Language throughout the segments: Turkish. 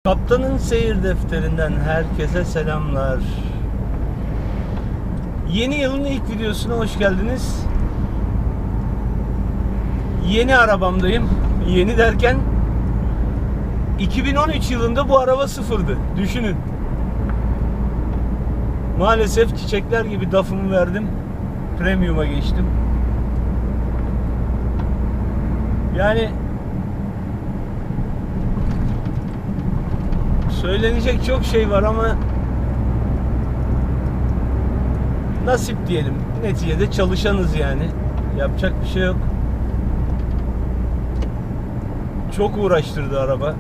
Kaptanın Seyir Defterinden herkese selamlar. Yeni yılın ilk videosuna hoş geldiniz. Yeni arabamdayım. Yeni derken 2013 yılında bu araba sıfırdı. Düşünün. Maalesef çiçekler gibi DAF'ımı verdim. Premium'a geçtim. Yani söylenecek çok şey var ama nasip diyelim. Neticede çalışanız yani. Yapacak bir şey yok. Çok uğraştırdı araba.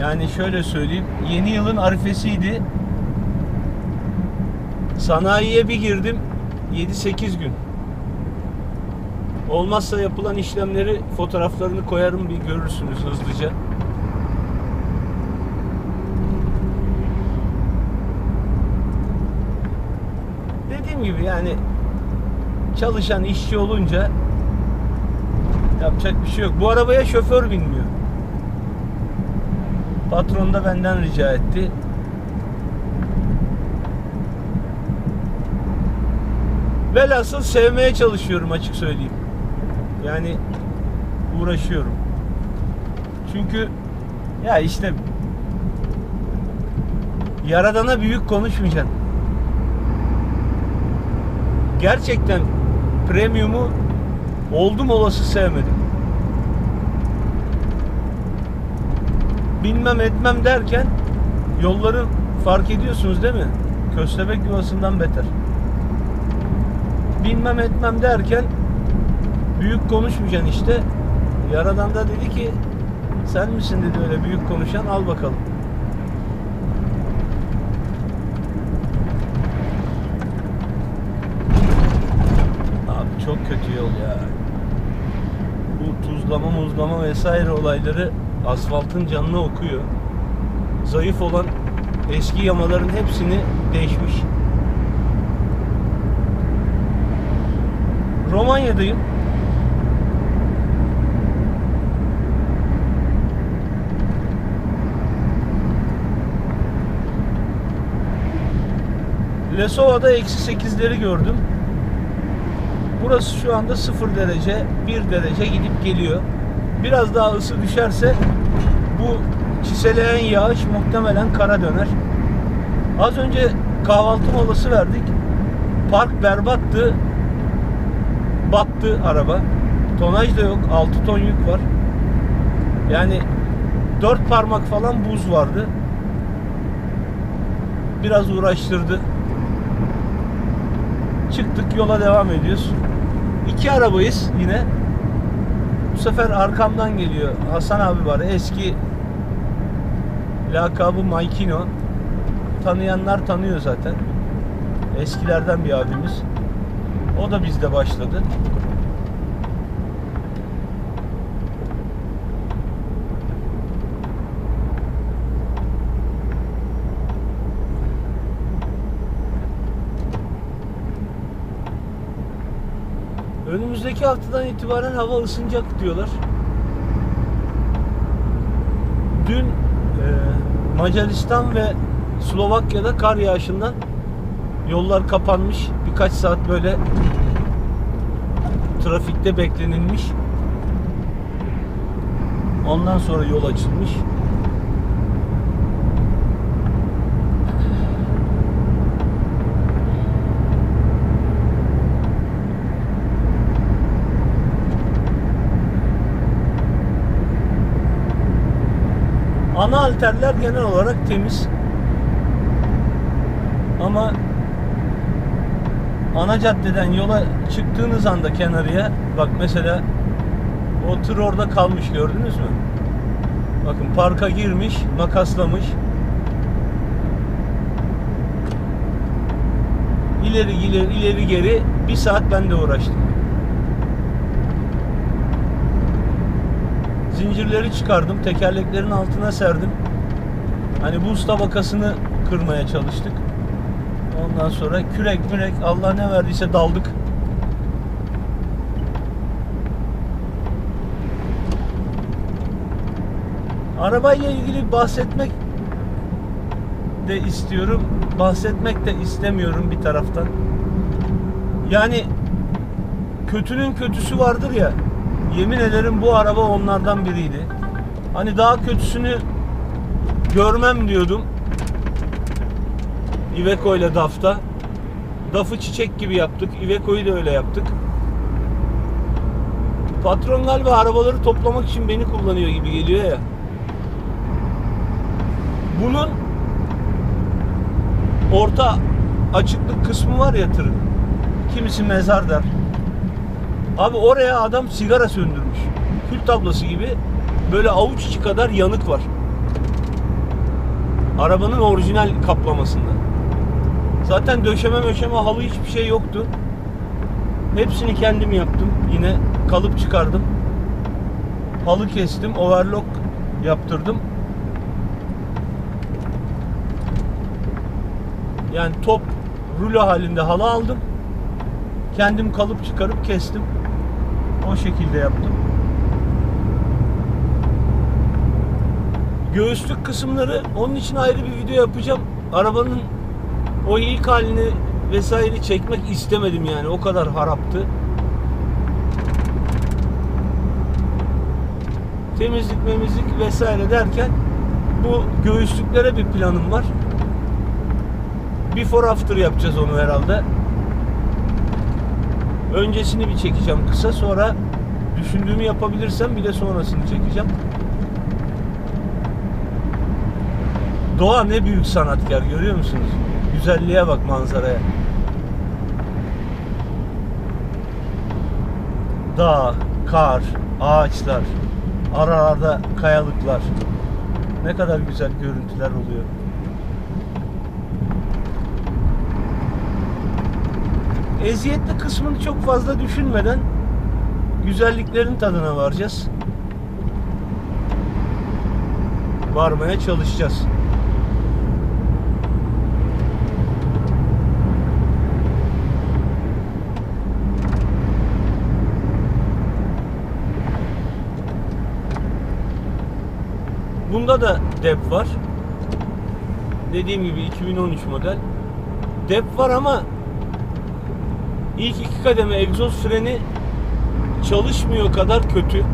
Yani şöyle söyleyeyim. Yeni yılın arifesiydi. Sanayiye bir girdim. 7-8 gün. Olmazsa yapılan işlemleri fotoğraflarını koyarım, bir görürsünüz hızlıca. Dediğim gibi yani çalışan işçi olunca yapacak bir şey yok. Bu arabaya şoför binmiyor. Patron da benden rica etti. Velhasıl sevmeye çalışıyorum, açık söyleyeyim. Yani uğraşıyorum. Çünkü ya işte Yaradan'a büyük konuşmayacaksın. Gerçekten premium'u oldum olası sevmedim. Bilmem etmem derken yolları fark ediyorsunuz değil mi? Köstebek yuvasından beter. Bilmem etmem derken büyük konuşmayacaksın işte. Yaradan da dedi ki sen misin dedi öyle büyük konuşan, al bakalım. Abi çok kötü yol ya. Bu tuzlama muzlama vesaire olayları asfaltın canını okuyor. Zayıf olan eski yamaların hepsini değişmiş. Romanya'dayım. Lesova'da -8'leri gördüm. Burası şu anda 0 derece, 1 derece gidip geliyor. Biraz daha ısı düşerse bu çiseleyen yağış muhtemelen kara döner. Az önce kahvaltı molası verdik. Park berbattı. Battı araba. Tonaj da yok. 6 ton yük var. Yani 4 parmak falan buz vardı. Biraz uğraştırdı. Çıktık, yola devam ediyoruz. İki arabayız yine. Bu sefer arkamdan geliyor Hasan abi var. Eski lakabı Maikino. Tanıyanlar tanıyor zaten. Eskilerden bir abimiz. O da bizde başladı. Önümüzdeki haftadan itibaren hava ısınacak diyorlar. Dün Macaristan ve Slovakya'da kar yağışından yollar kapanmış. Birkaç saat böyle trafikte beklenilmiş. Ondan sonra yol açılmış. Ana alterler genel olarak temiz. Ama ana caddeden yola çıktığınız anda kenarıya, bak mesela o tır orada kalmış, gördünüz mü? Bakın parka girmiş, makaslamış. İleri geri bir saat ben de uğraştım. Zincirleri çıkardım, tekerleklerin altına serdim. Hani buz tabakasını kırmaya çalıştık. Ondan sonra kürek Allah ne verdiyse daldık. Arabayla ilgili bahsetmek de istiyorum, bahsetmek de istemiyorum bir taraftan. Yani kötünün kötüsü vardır ya. Yemin ederim bu araba onlardan biriydi. Hani daha kötüsünü görmem diyordum. Iveco ile DAF'ta. DAF'ı çiçek gibi yaptık. Iveco'yu da öyle yaptık. Patron galiba arabaları toplamak için beni kullanıyor gibi geliyor ya. Bunun orta açıklık kısmı var ya tırın. Kimisi mezar der. Abi oraya adam sigara söndürmüş. Kül tablası gibi böyle avuç içi kadar yanık var. Arabanın orijinal kaplamasında. Zaten döşeme halı hiçbir şey yoktu. Hepsini kendim yaptım. Yine kalıp çıkardım. Halı kestim. Overlock yaptırdım. Yani top rulo halinde halı aldım. Kendim kalıp çıkarıp kestim. O şekilde yaptım. Göğüslük kısımları onun için ayrı bir video yapacağım. Arabanın o ilk halini vesaire çekmek istemedim yani. O kadar haraptı. Temizlik vesaire derken bu göğüslüklere bir planım var. Before after yapacağız onu herhalde. Öncesini bir çekeceğim kısa, sonra düşündüğümü yapabilirsem bir de sonrasını çekeceğim. Doğa ne büyük sanatkar, görüyor musunuz? Güzelliğe bak, manzaraya. Dağ, kar, ağaçlar, aralarda kayalıklar. Ne kadar güzel görüntüler oluyor. Eziyetli kısmını çok fazla düşünmeden güzelliklerin tadına varacağız. Varmaya çalışacağız. Bunda da DEP var. Dediğim gibi 2013 model. DEP var ama İlk iki kademe egzoz freni çalışmıyor kadar kötü.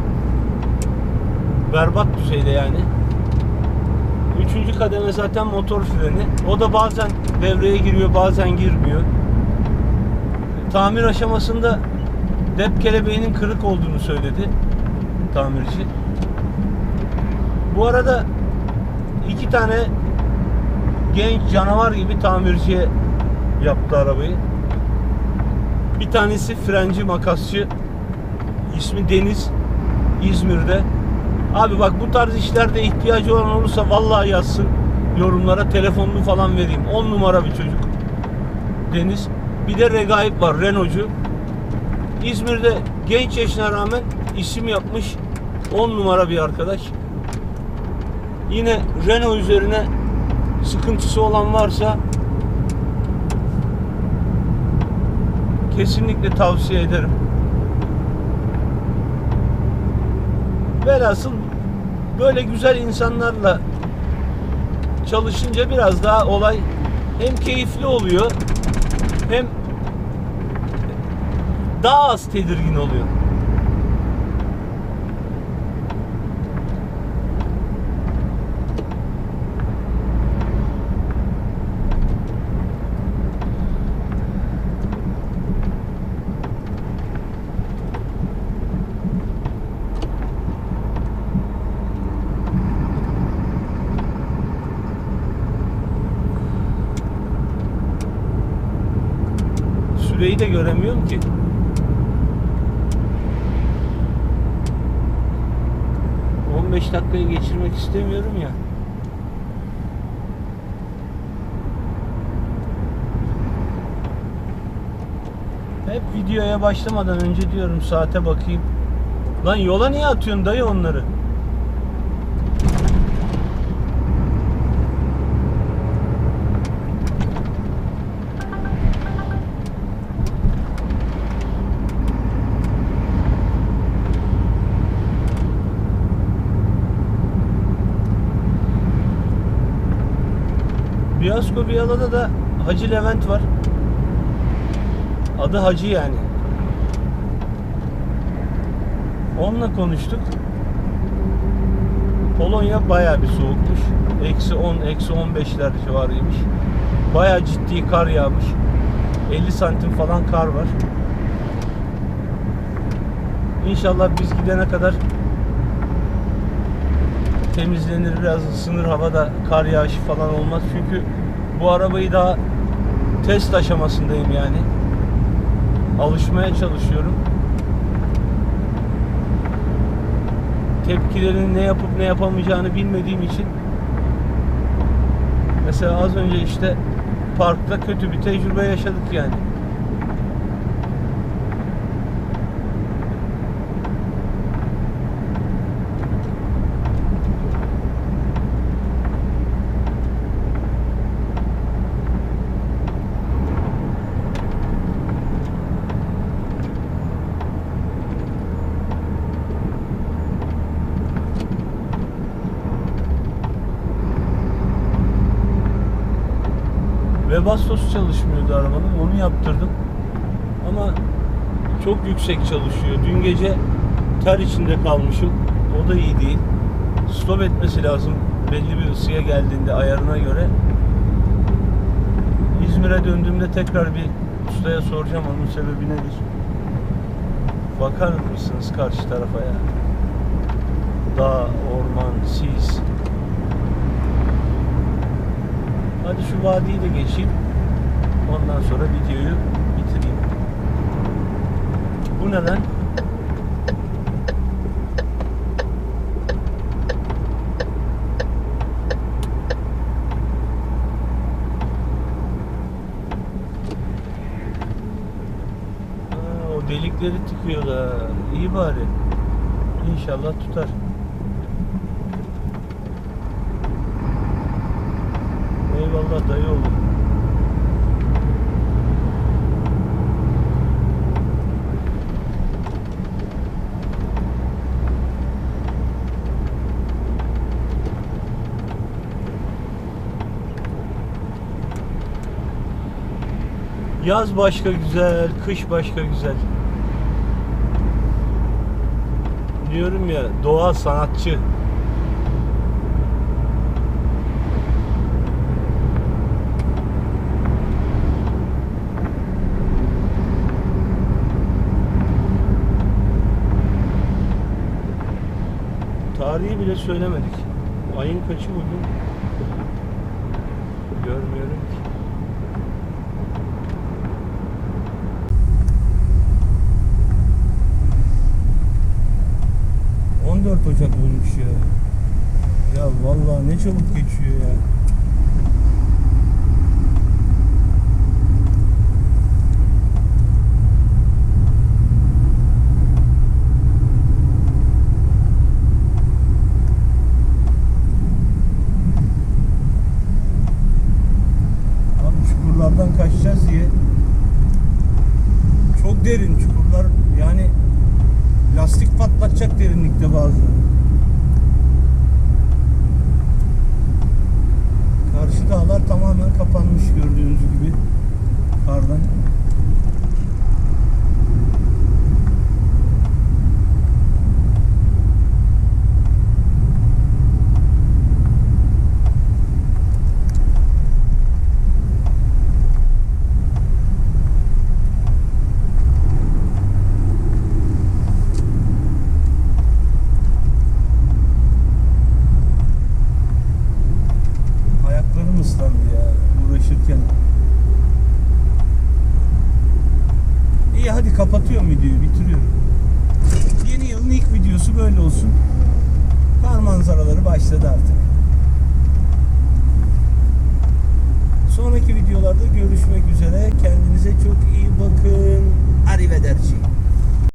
Berbat düzeyde yani. Üçüncü kademe zaten motor freni. O da bazen devreye giriyor, bazen girmiyor. Tamir aşamasında dep kelebeğinin kırık olduğunu söyledi tamirci. Bu arada iki tane genç canavar gibi tamirciye yaptı arabayı. Bir tanesi frenci makasçı. İsmi Deniz. İzmir'de. Abi bak, bu tarz işlerde ihtiyacı olan olursa vallahi yazsın yorumlara, telefonunu falan vereyim. 10 numara bir çocuk Deniz. Bir de Regaip var, Renault'cu. İzmir'de genç yaşına rağmen isim yapmış, 10 numara bir arkadaş. Yine Renault üzerine sıkıntısı olan varsa kesinlikle tavsiye ederim. Velhasıl böyle güzel insanlarla çalışınca biraz daha olay hem keyifli oluyor hem daha az tedirgin oluyor. Süreyi de göremiyorum ki. ...15 dakikayı geçirmek istemiyorum ya. Hep videoya başlamadan önce diyorum saate bakayım. Lan yola niye atıyorsun dayı onları? Fiyasko Viala'da da Hacı Levent var. Adı Hacı yani. Onunla konuştuk. Polonya bayağı bir soğukmuş. -10, -15'ler civarıymış. Bayağı ciddi kar yağmış. 50 santim falan kar var. İnşallah biz gidene kadar temizlenir, biraz ısınır, havada kar yağışı falan olmaz. Çünkü bu arabayı daha test aşamasındayım yani. Alışmaya çalışıyorum. Tepkilerini ne yapıp ne yapamayacağını bilmediğim için, mesela az önce işte parkta kötü bir tecrübe yaşadık yani. Webastosu çalışmıyordu arabanın. Onu yaptırdım. Ama çok yüksek çalışıyor. Dün gece ter içinde kalmışım. O da iyi değil. Stop etmesi lazım belli bir ısıya geldiğinde, ayarına göre. İzmir'e döndüğümde tekrar bir ustaya soracağım onun sebebi nedir. Bakar mısınız karşı tarafa ya? Dağ, orman, sis. Hadi şu vadiyi de geçeyim. Ondan sonra videoyu bitireyim. Bu ne lan? O delikleri tıkıyor da. İyi bari. İnşallah tutar. Eyvallah dayı oğlum. Yaz başka güzel, kış başka güzel. Diyorum ya, doğa sanatçı. Tarihi bile söylemedik. Ayın kaçı bugün? Görmüyorum ki. 14 Ocak olmuş ya. Ya vallahi ne çabuk geçiyor ya. Çukurlardan kaçacağız diye. Çok derin çukurlar, yani lastik patlatacak derinlikte bazı. Karşı dağlar tamamen kapanmış gördüğünüz gibi kardan. Islandı ya uğraşırken. İyi hadi kapatıyorum videoyu, bitiriyorum. Yeni yılın ilk videosu böyle olsun. Kar manzaraları başladı artık. Sonraki videolarda görüşmek üzere. Kendinize çok iyi bakın. Arrivederci.